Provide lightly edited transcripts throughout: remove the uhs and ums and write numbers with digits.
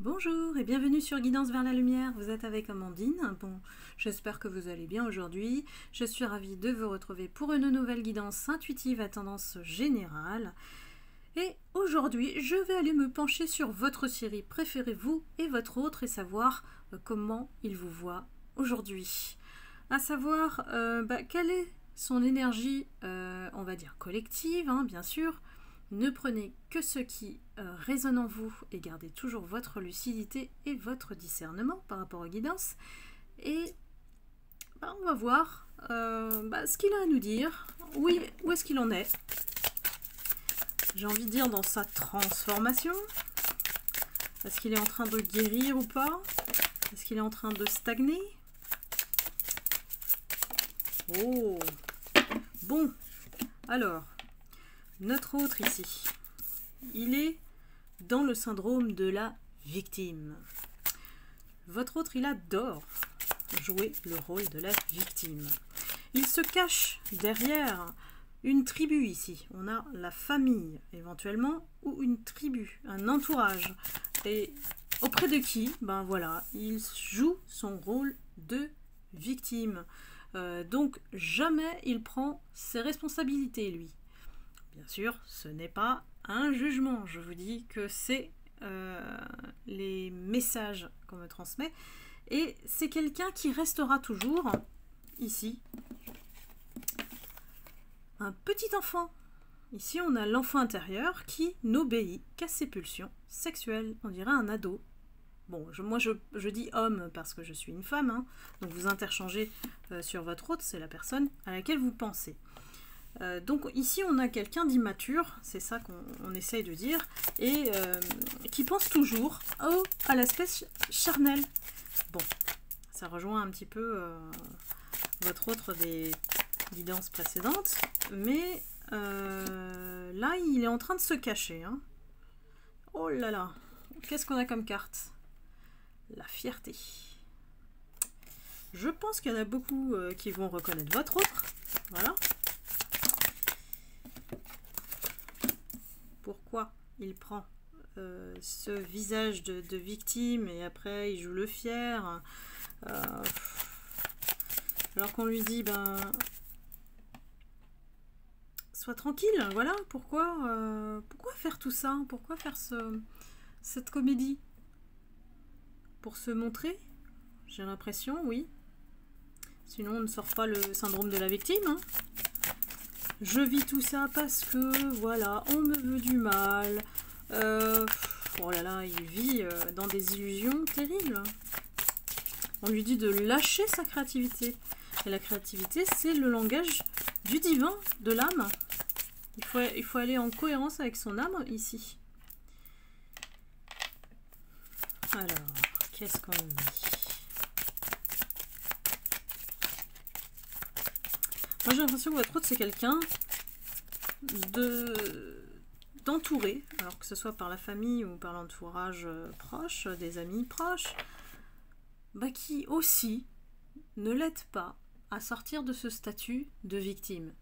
Bonjour et bienvenue sur Guidance vers la lumière, vous êtes avec Amandine. Bon, j'espère que vous allez bien aujourd'hui. Je suis ravie de vous retrouver pour une nouvelle guidance intuitive à tendance générale. Et aujourd'hui, je vais aller me pencher sur votre série préférée, vous et votre autre, et savoir comment il vous voit aujourd'hui. À savoir, quelle est son énergie, on va dire collective, bien sûr. Ne prenez que ce qui résonne en vous et gardez toujours votre lucidité et votre discernement par rapport aux guidances. Et on va voir ce qu'il a à nous dire. Oui, où est-ce qu'il en est? J'ai envie de dire dans sa transformation. Est-ce qu'il est en train de guérir ou pas? Est-ce qu'il est en train de stagner? Oh! Bon, alors... Notre autre ici, il est dans le syndrome de la victime. Votre autre, il adore jouer le rôle de la victime. Il se cache derrière une tribu ici. On a la famille éventuellement ou une tribu, un entourage. Et auprès de qui? Ben voilà, il joue son rôle de victime. Donc jamais il prend ses responsabilités, lui. Bien sûr, ce n'est pas un jugement. Je vous dis que c'est les messages qu'on me transmet. Et c'est quelqu'un qui restera toujours ici. Un petit enfant. Ici, on a l'enfant intérieur qui n'obéit qu'à ses pulsions sexuelles. On dirait un ado. Bon, moi je dis homme parce que je suis une femme. Donc vous interchangez sur votre autre, c'est la personne à laquelle vous pensez. Donc ici on a quelqu'un d'immature, c'est ça qu'on essaye de dire, et qui pense toujours à l'aspect charnel. Bon, ça rejoint un petit peu votre autre des guidances précédentes, mais là il est en train de se cacher. Oh là là, qu'est-ce qu'on a comme carte? La fierté. Je pense qu'il y en a beaucoup qui vont reconnaître votre autre, voilà. Pourquoi il prend ce visage de victime et après il joue le fier alors qu'on lui dit sois tranquille, voilà. Pourquoi faire tout ça? Pourquoi faire cette comédie? Pour se montrer? J'ai l'impression, oui. Sinon on ne sort pas le syndrome de la victime. Je vis tout ça parce que, voilà, on me veut du mal. Oh là là, il vit dans des illusions terribles. On lui dit de lâcher sa créativité. Et la créativité, c'est le langage du divin, de l'âme. Il faut aller en cohérence avec son âme, ici. Alors, qu'est-ce qu'on dit? Moi j'ai l'impression que votre autre c'est quelqu'un d'entouré, alors que ce soit par la famille ou par l'entourage proche, des amis proches, qui aussi ne l'aide pas à sortir de ce statut de victime.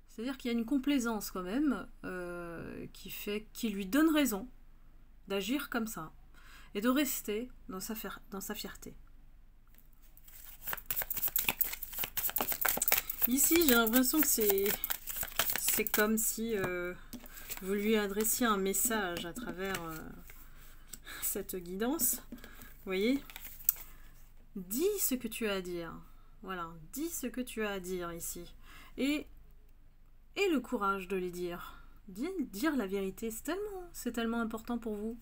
C'est-à-dire qu'il y a une complaisance quand même qui lui donne raison d'agir comme ça et de rester dans sa fierté. Ici, j'ai l'impression que c'est comme si vous lui adressiez un message à travers cette guidance. Vous voyez? Dis ce que tu as à dire. Voilà, dis ce que tu as à dire ici. Et le courage de les dire. Dire la vérité, c'est tellement important pour vous.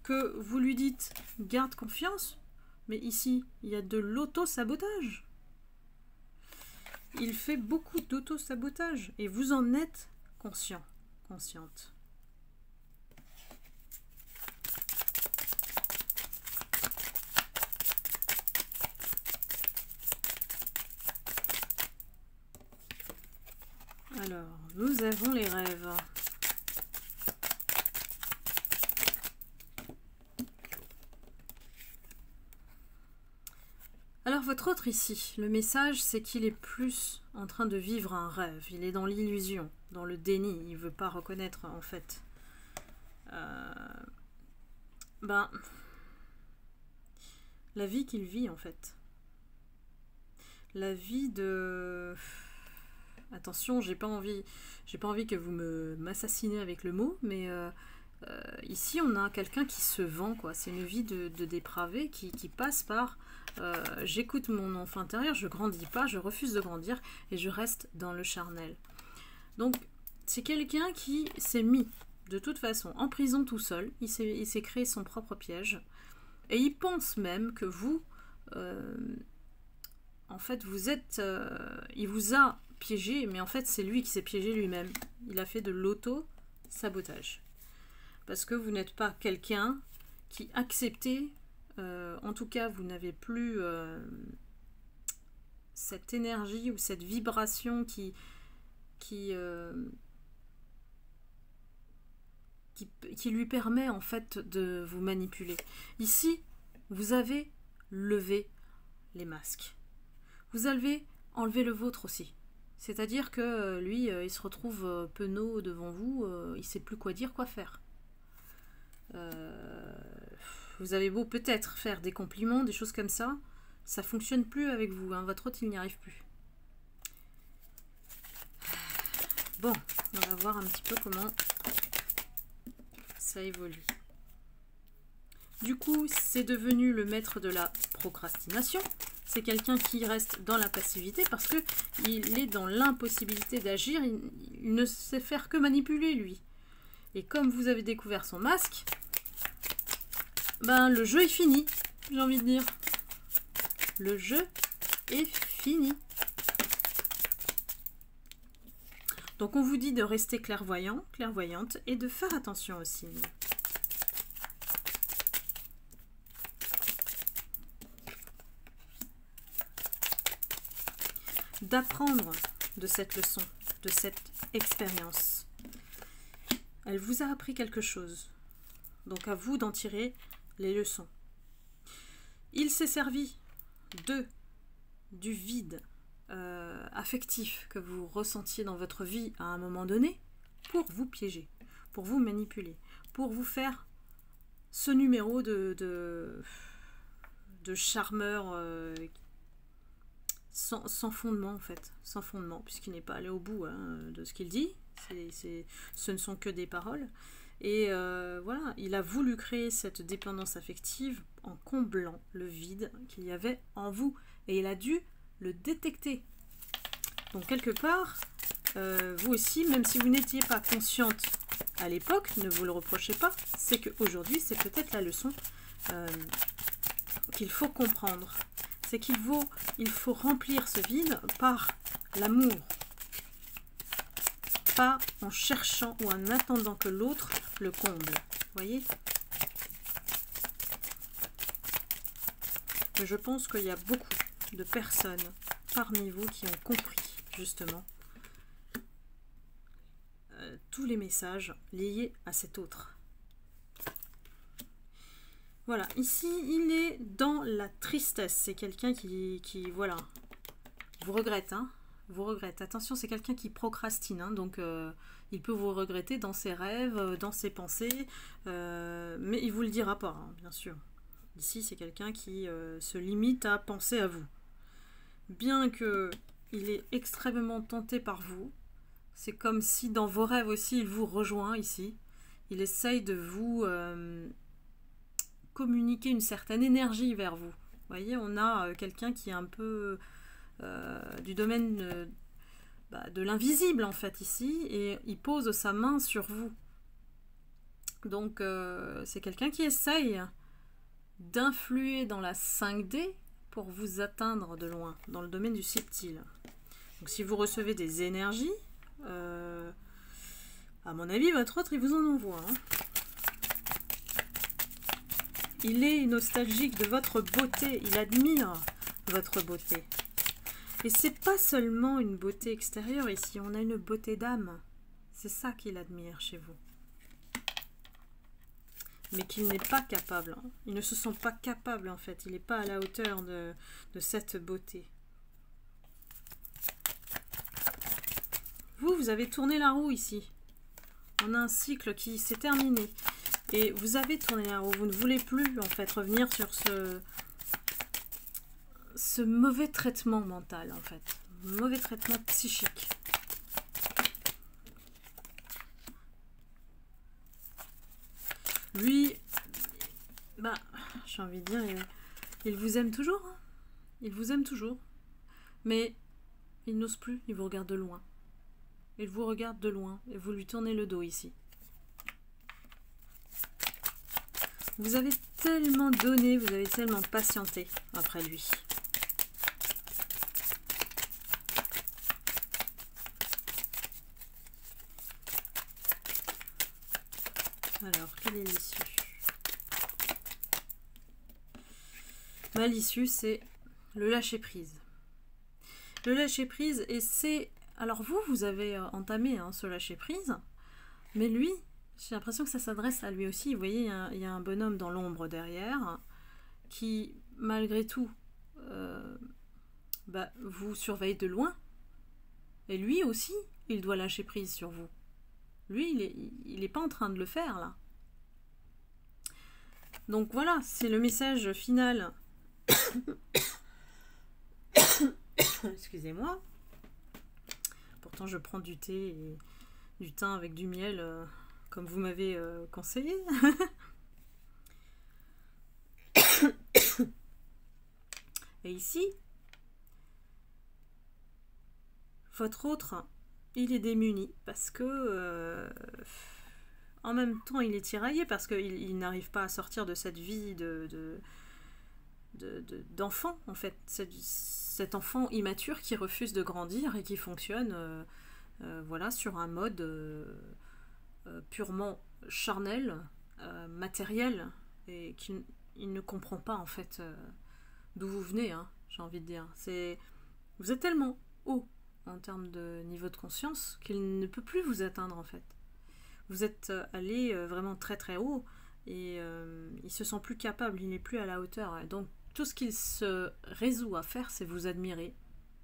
Que vous lui dites, garde confiance, mais ici, il y a de l'auto-sabotage. Il fait beaucoup d'auto-sabotage et vous en êtes conscient, consciente. Alors, nous avons les rêves. Alors votre autre ici, le message c'est qu'il est plus en train de vivre un rêve, il est dans l'illusion, dans le déni, il ne veut pas reconnaître en fait Ben, la vie qu'il vit en fait. La vie de... Attention, j'ai pas envie que vous m'assassinez avec le mot, mais ici on a quelqu'un qui se vend, quoi. C'est une vie de dépravé qui passe par j'écoute mon enfant intérieur, je grandis pas, je refuse de grandir et je reste dans le charnel. Donc c'est quelqu'un qui s'est mis de toute façon en prison tout seul, il s'est créé son propre piège et il pense même que vous, en fait vous êtes, il vous a piégé, mais en fait c'est lui qui s'est piégé lui-même. Il a fait de l'auto-sabotage. Parce que vous n'êtes pas quelqu'un qui acceptait, en tout cas vous n'avez plus cette énergie ou cette vibration qui lui permet en fait de vous manipuler. Ici, vous avez levé les masques. Vous avez enlevé le vôtre aussi. C'est-à-dire que lui, il se retrouve penaud devant vous, il ne sait plus quoi dire, quoi faire. Vous avez beau peut-être faire des compliments, des choses comme ça, ça ne fonctionne plus avec vous, hein, votre hôte il n'y arrive plus. Bon, on va voir un petit peu comment ça évolue. Du coup, c'est devenu le maître de la procrastination. C'est quelqu'un qui reste dans la passivité parce qu'il est dans l'impossibilité d'agir. Il ne sait faire que manipuler, lui. Et comme vous avez découvert son masque, ben le jeu est fini, j'ai envie de dire. Le jeu est fini. Donc on vous dit de rester clairvoyant, clairvoyante et de faire attention aux signes. D'apprendre de cette leçon, de cette expérience. Elle vous a appris quelque chose. Donc à vous d'en tirer les leçons. Il s'est servi du vide affectif que vous ressentiez dans votre vie à un moment donné pour vous piéger, pour vous manipuler, pour vous faire ce numéro de charmeur sans fondement en fait, sans fondement, puisqu'il n'est pas allé au bout de ce qu'il dit, ce ne sont que des paroles. Et voilà, il a voulu créer cette dépendance affective en comblant le vide qu'il y avait en vous. Et il a dû le détecter. Donc quelque part, vous aussi, même si vous n'étiez pas consciente à l'époque, ne vous le reprochez pas, c'est qu'aujourd'hui, c'est peut-être la leçon qu'il faut comprendre. C'est qu'il faut remplir ce vide par l'amour. Pas en cherchant ou en attendant que l'autre le comble. Voyez? Je pense qu'il y a beaucoup de personnes parmi vous qui ont compris justement tous les messages liés à cet autre. Voilà, ici il est dans la tristesse. C'est quelqu'un qui voilà, vous regrette, hein. Vous regrette. Attention, c'est quelqu'un qui procrastine, hein, donc il peut vous regretter dans ses rêves, dans ses pensées, mais il ne vous le dira pas, hein, bien sûr. Ici, c'est quelqu'un qui se limite à penser à vous. Bien qu'il est extrêmement tenté par vous, c'est comme si dans vos rêves aussi, il vous rejoint ici. Il essaye de vous communiquer une certaine énergie vers vous. Vous voyez, on a quelqu'un qui est un peu... du domaine de l'invisible en fait ici, et il pose sa main sur vous. Donc c'est quelqu'un qui essaye d'influer dans la 5D pour vous atteindre de loin, dans le domaine du subtil. Donc si vous recevez des énergies, à mon avis, votre autre, il vous en envoie. Hein. Il est nostalgique de votre beauté, il admire votre beauté. Et c'est pas seulement une beauté extérieure ici, on a une beauté d'âme. C'est ça qu'il admire chez vous. Mais qu'il n'est pas capable. Hein. Il ne se sent pas capable en fait. Il n'est pas à la hauteur de cette beauté. Vous avez tourné la roue ici. On a un cycle qui s'est terminé. Et vous avez tourné la roue. Vous ne voulez plus, en fait, revenir sur ce mauvais traitement mental, en fait. Mauvais traitement psychique. Lui, bah, j'ai envie de dire, il vous aime toujours. Hein. Il vous aime toujours. Mais il n'ose plus, il vous regarde de loin. Il vous regarde de loin et vous lui tournez le dos ici. Vous avez tellement donné, vous avez tellement patienté après lui. Alors, quelle est l'issue? L'issue, c'est le lâcher-prise. Le lâcher-prise, et c'est... Alors vous avez entamé ce lâcher-prise, mais lui, j'ai l'impression que ça s'adresse à lui aussi. Vous voyez, il y a un bonhomme dans l'ombre derrière qui, malgré tout, vous surveille de loin. Et lui aussi, il doit lâcher prise sur vous. Lui, il n'est pas en train de le faire, là. Donc voilà, c'est le message final. Excusez-moi. Pourtant, je prends du thé et du thym avec du miel, comme vous m'avez conseillé. Et ici, votre autre, il est démuni parce que, en même temps, il est tiraillé parce qu'il n'arrive pas à sortir de cette vie d'enfant, en fait. Cet enfant immature qui refuse de grandir et qui fonctionne voilà, sur un mode purement charnel, matériel, et qu'il ne comprend pas, en fait, d'où vous venez, hein, j'ai envie de dire. Vous êtes tellement haut en termes de niveau de conscience qu'il ne peut plus vous atteindre, en fait. Vous êtes allé vraiment très très haut et il se sent plus capable, il n'est plus à la hauteur. Et donc tout ce qu'il se résout à faire, c'est vous admirer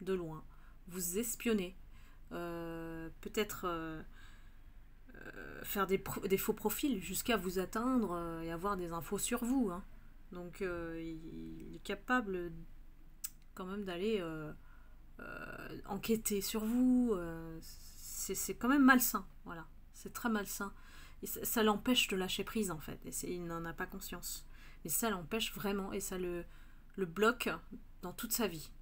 de loin, vous espionner, peut-être faire des faux profils jusqu'à vous atteindre et avoir des infos sur vous. Hein. Donc il est capable quand même d'aller enquêter sur vous. C'est quand même malsain, voilà. C'est très malsain. Et ça l'empêche de lâcher prise, en fait. Et il n'en a pas conscience. Mais ça l'empêche vraiment et ça le bloque dans toute sa vie.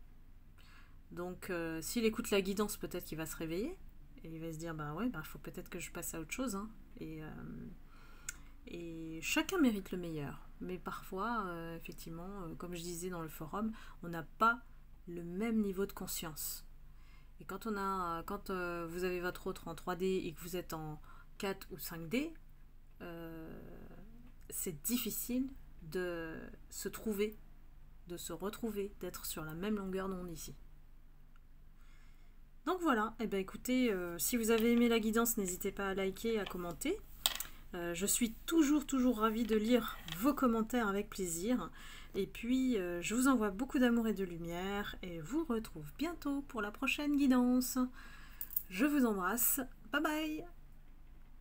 Donc, s'il écoute la guidance, peut-être qu'il va se réveiller. Et il va se dire, bah ouais, faut peut-être que je passe à autre chose. Hein. Et chacun mérite le meilleur. Mais parfois, effectivement, comme je disais dans le forum, on n'a pas le même niveau de conscience. Et quand vous avez votre autre en 3D et que vous êtes en 4 ou 5D, c'est difficile de se trouver, de se retrouver, d'être sur la même longueur d'onde ici. Donc voilà, et bien écoutez, si vous avez aimé la guidance, n'hésitez pas à liker, à commenter. Je suis toujours ravie de lire vos commentaires avec plaisir. Et puis, je vous envoie beaucoup d'amour et de lumière et vous retrouve bientôt pour la prochaine guidance. Je vous embrasse. Bye bye!